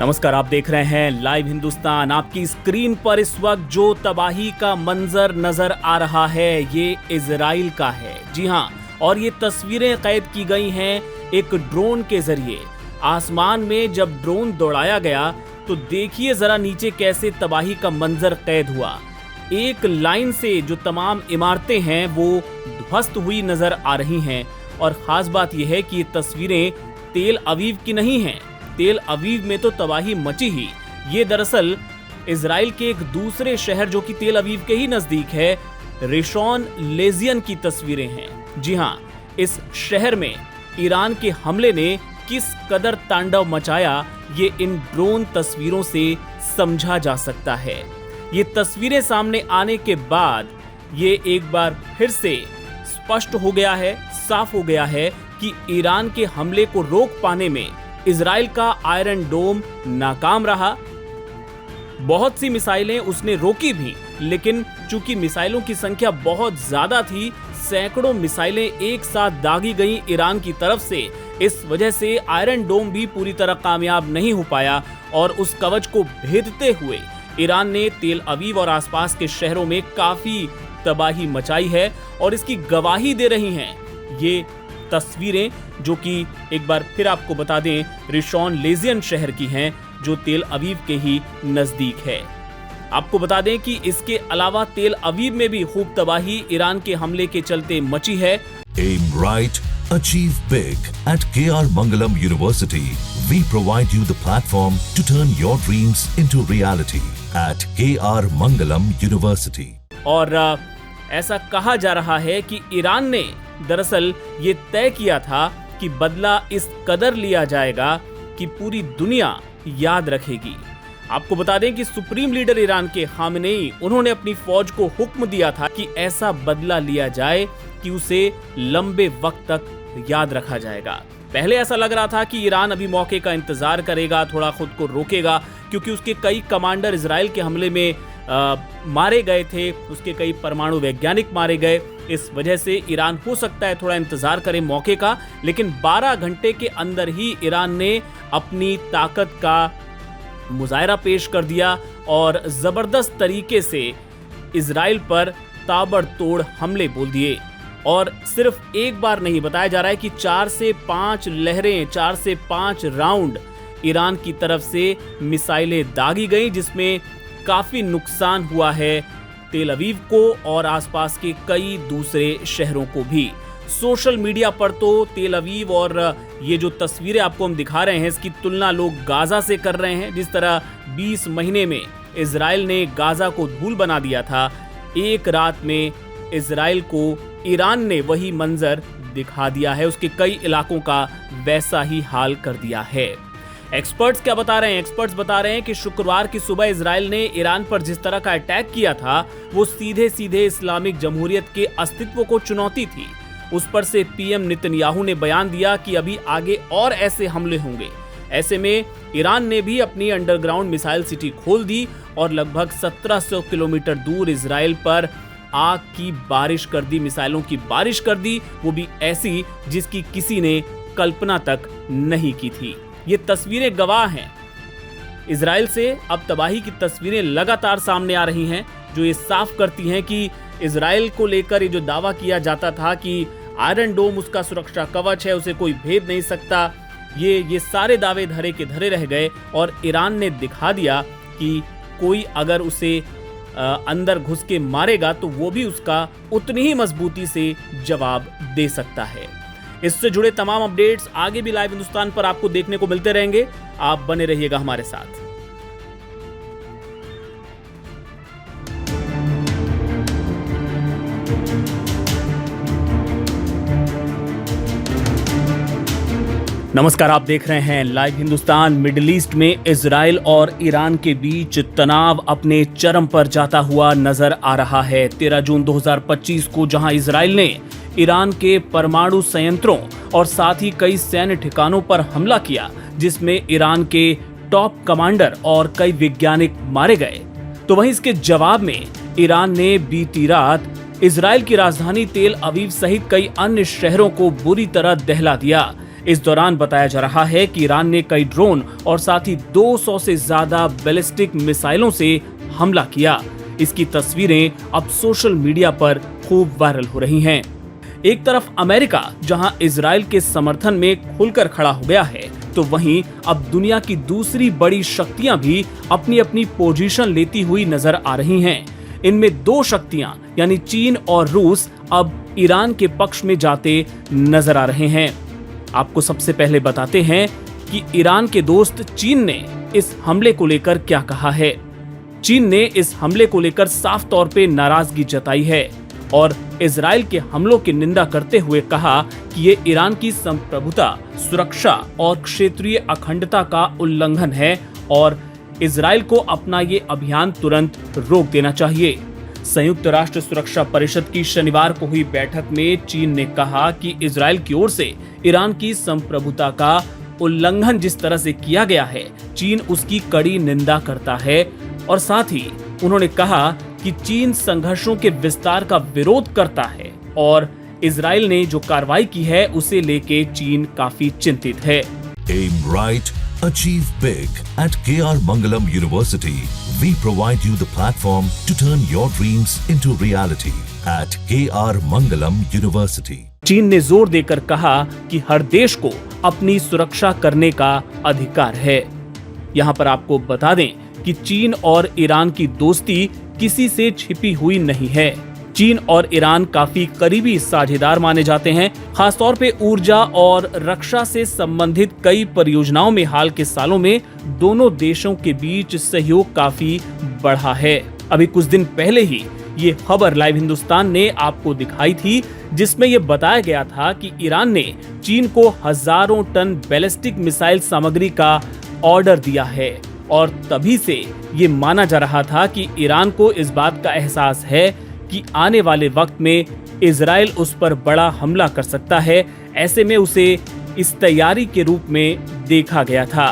नमस्कार, आप देख रहे हैं लाइव हिंदुस्तान। आपकी स्क्रीन पर इस वक्त जो तबाही का मंजर नजर आ रहा है ये इजराइल का है। जी हां, और ये तस्वीरें कैद की गई हैं एक ड्रोन के जरिए। आसमान में जब ड्रोन दौड़ाया गया तो देखिए जरा नीचे कैसे तबाही का मंजर कैद हुआ। एक लाइन से जो तमाम इमारतें हैं वो ध्वस्त हुई नजर आ रही हैं। और खास बात यह है कि ये तस्वीरें तेल अवीव की नहीं हैं। तेल अवीव में तो तबाही मची ही। ये दरअसल इजराइल के एक दूसरे शहर जो कि तेल अवीव के ही नजदीक है, रिशॉन लेजियन की तस्वीरें हैं। जी हां, इस शहर में ईरान के हमले ने किस कदर तांडव मचाया ये इन ड्रोन तस्वीरों से समझा जा सकता है। ये तस्वीरें सामने आने के बाद ये एक बार फिर से स्पष्ट हो गया है, साफ हो गया है कि ईरान के हमले को रोक पाने में इजराइल का आयरन डोम नाकाम रहा। बहुत सी मिसाइलें उसने रोकी भी, लेकिन चूंकि मिसाइलों की संख्या बहुत ज्यादा थी, सैकड़ों मिसाइलें एक साथ दागी गईं ईरान की तरफ से। इस वजह से आयरन डोम भी पूरी तरह कामयाब नहीं हो पाया और उस कवच को भेदते हुए ईरान ने तेल अवीव और आसपास के शहरों में काफी तबाही मचाई है। और इसकी गवाही दे रही हैं ये तस्वीरें, जो कि एक बार फिर आपको बता दें रिशॉन लेजियन शहर की हैं, जो तेल अवीव के ही नजदीक है। आपको बता दें कि इसके अलावा तेल अवीव में भी खूब तबाही ईरान के हमले के चलते मची है। Aim right, achieve big. At KR Mangalam University, we provide you the platform to turn your dreams into reality. At KR Mangalam University. और ऐसा कहा जा रहा है कि ईरान ने दरअसल ये तय किया था कि बदला इस कदर लिया जाएगा कि पूरी दुनिया याद रखेगी। आपको बता दें कि सुप्रीम लीडर ईरान के खामेनेई, उन्होंने अपनी फौज को हुक्म दिया था कि ऐसा बदला लिया जाए कि उसे लंबे वक्त तक याद रखा जाएगा। पहले ऐसा लग रहा था कि ईरान अभी मौके का इंतजार करेगा, थोड़ा खुद को रोकेगा, क्योंकि उसके कई कमांडर इजराइल के हमले में मारे गए थे, उसके कई परमाणु वैज्ञानिक मारे गए। इस वजह से ईरान हो सकता है थोड़ा इंतजार करे मौके का। लेकिन 12 घंटे के अंदर ही ईरान ने अपनी ताकत का मुजाहरा पेश कर दिया और जबरदस्त तरीके से इजराइल पर ताबड़तोड़ हमले बोल दिए। और सिर्फ एक बार नहीं, बताया जा रहा है कि 4 से 5 लहरें, 4 से 5 राउंड ईरान की तरफ से मिसाइलें दागी गई, जिसमें काफी नुकसान हुआ है तेल अवीव को और आसपास के कई दूसरे शहरों को भी। सोशल मीडिया पर तो तेल अवीव और ये जो तस्वीरें आपको हम दिखा रहे हैं इसकी तुलना लोग गाजा से कर रहे हैं। जिस तरह 20 महीने में इजराइल ने गाजा को धूल बना दिया था, एक रात में इजराइल को ईरान ने वही मंजर दिखा दिया है, उसके कई इलाकों का वैसा ही हाल कर दिया है। एक्सपर्ट्स क्या बता रहे हैं? एक्सपर्ट्स बता रहे हैं कि शुक्रवार की सुबह इजराइल ने ईरान पर जिस तरह का अटैक किया था वो सीधे सीधे इस्लामिक जमहूरियत के अस्तित्व को चुनौती थी। उस पर से पीएम नेतन्याहू ने बयान दिया कि अभी आगे और ऐसे हमले होंगे। ऐसे में ईरान ने भी अपनी अंडरग्राउंड मिसाइल सिटी खोल दी और लगभग 1700 किलोमीटर दूर इजराइल पर आग की बारिश कर दी, मिसाइलों की बारिश कर दी, वो भी ऐसी जिसकी किसी ने कल्पना तक नहीं की थी। ये तस्वीरें गवाह हैं। इजराइल से अब तबाही की तस्वीरें लगातार सामने आ रही हैं, जो ये साफ करती हैं कि इजराइल को लेकर ये जो दावा किया जाता था कि आयरन डोम उसका सुरक्षा कवच है, उसे कोई भेद नहीं सकता, ये सारे दावे धरे के धरे रह गए। और ईरान ने दिखा दिया कि कोई अगर उसे अंदर घुस के मारेगा तो वो भी उसका उतनी ही मजबूती से जवाब दे सकता है। इससे जुड़े तमाम अपडेट्स आगे भी लाइव हिंदुस्तान पर आपको देखने को मिलते रहेंगे। आप बने रहिएगा हमारे साथ। नमस्कार, आप देख रहे हैं लाइव हिंदुस्तान। मिडिल ईस्ट में इजराइल और ईरान के बीच तनाव अपने चरम पर जाता हुआ नजर आ रहा है। 13 जून 2025 को जहां इजराइल ने ईरान के परमाणु संयंत्रों और साथ ही कई सैन्य ठिकानों पर हमला किया, जिसमें ईरान के टॉप कमांडर और कई वैज्ञानिक मारे गए, तो वहीं इसके जवाब में ईरान ने बीती रात इजराइल की राजधानी तेल अवीव सहित कई अन्य शहरों को बुरी तरह दहला दिया। इस दौरान बताया जा रहा है कि ईरान ने कई ड्रोन और साथ ही 200 से ज्यादा बैलिस्टिक मिसाइलों से हमला किया। इसकी तस्वीरें अब सोशल मीडिया पर खूब वायरल हो रही हैं। एक तरफ अमेरिका जहां इजराइल के समर्थन में खुलकर खड़ा हो गया है, तो वहीं अब दुनिया की दूसरी बड़ी शक्तियां भी अपनी अपनी पोजीशन लेती हुई नजर आ रही हैं। इनमें दो शक्तियां यानी चीन और रूस अब ईरान के पक्ष में जाते नजर आ रहे हैं। आपको सबसे पहले बताते हैं कि ईरान के दोस्त चीन ने इस हमले को लेकर क्या कहा है। चीन ने इस हमले को लेकर साफ तौर पे नाराजगी जताई है और इजराइल के हमलों की निंदा करते हुए कहा कि ये ईरान की संप्रभुता, सुरक्षा और क्षेत्रीय अखंडता का उल्लंघन है और इजराइल को अपना ये अभियान तुरंत रोक देना चाहिए। संयुक्त राष्ट्र सुरक्षा परिषद की शनिवार को हुई बैठक में चीन ने कहा कि इजराइल की ओर से ईरान की संप्रभुता का उल्लंघन जिस तरह से किया गया है, चीन उसकी कड़ी निंदा करता है और साथ ही उन्होंने कहा कि चीन संघर्षों के विस्तार का विरोध करता है और इजराइल ने जो कार्रवाई की है उसे लेके चीन काफी चिंतित है। Aim right, achieve big. At KR Mangalam University, we provide you the platform to turn your dreams into reality. At KR Mangalam University. चीन ने जोर देकर कहा कि हर देश को अपनी सुरक्षा करने का अधिकार है। यहाँ पर आपको बता दें कि चीन और ईरान की दोस्ती किसी से छिपी हुई नहीं है। चीन और ईरान काफी करीबी साझेदार माने जाते हैं। खासतौर पे ऊर्जा और रक्षा से संबंधित कई परियोजनाओं में हाल के सालों में दोनों देशों के बीच सहयोग काफी बढ़ा है। अभी कुछ दिन पहले ही ये खबर लाइव हिंदुस्तान ने आपको दिखाई थी, जिसमें ये बताया गया था कि ईरान ने चीन को हजारों टन बैलिस्टिक मिसाइल सामग्री का ऑर्डर दिया है और तभी से ये माना जा रहा था कि ईरान को इस बात का एहसास है कि आने वाले वक्त में इजराइल उस पर बड़ा हमला कर सकता है। ऐसे में उसे इस तैयारी के रूप में देखा गया था।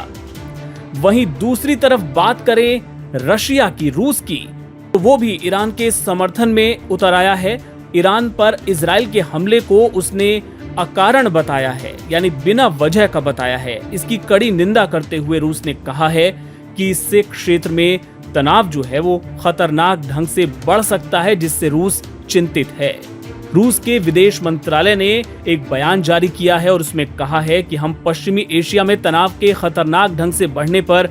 वहीं दूसरी तरफ बात करें रशिया की, रूस की, तो वो भी ईरान के समर्थन में उतर आया है। ईरान पर इजराइल के हमले को उसने अकारण बताया है, यानी बिना वजह का बताया है। इसकी कड़ी निंदा करते हुए रूस ने कहा है कि इससे क्षेत्र में तनाव जो है वो खतरनाक ढंग से बढ़ सकता है, जिससे रूस चिंतित है। रूस के विदेश मंत्रालय ने एक बयान जारी किया है और उसमें कहा है कि हम पश्चिमी एशिया में तनाव के खतरनाक ढंग से बढ़ने पर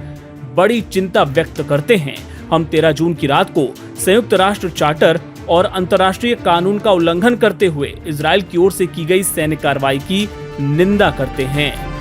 बड़ी चिंता व्यक्त करते हैं। हम 13 जून की रात को संयुक्त राष्ट्र चार्टर और अंतर्राष्ट्रीय कानून का उल्लंघन करते हुए इजराइल की ओर से की गई सैन्य कार्रवाई की निंदा करते हैं।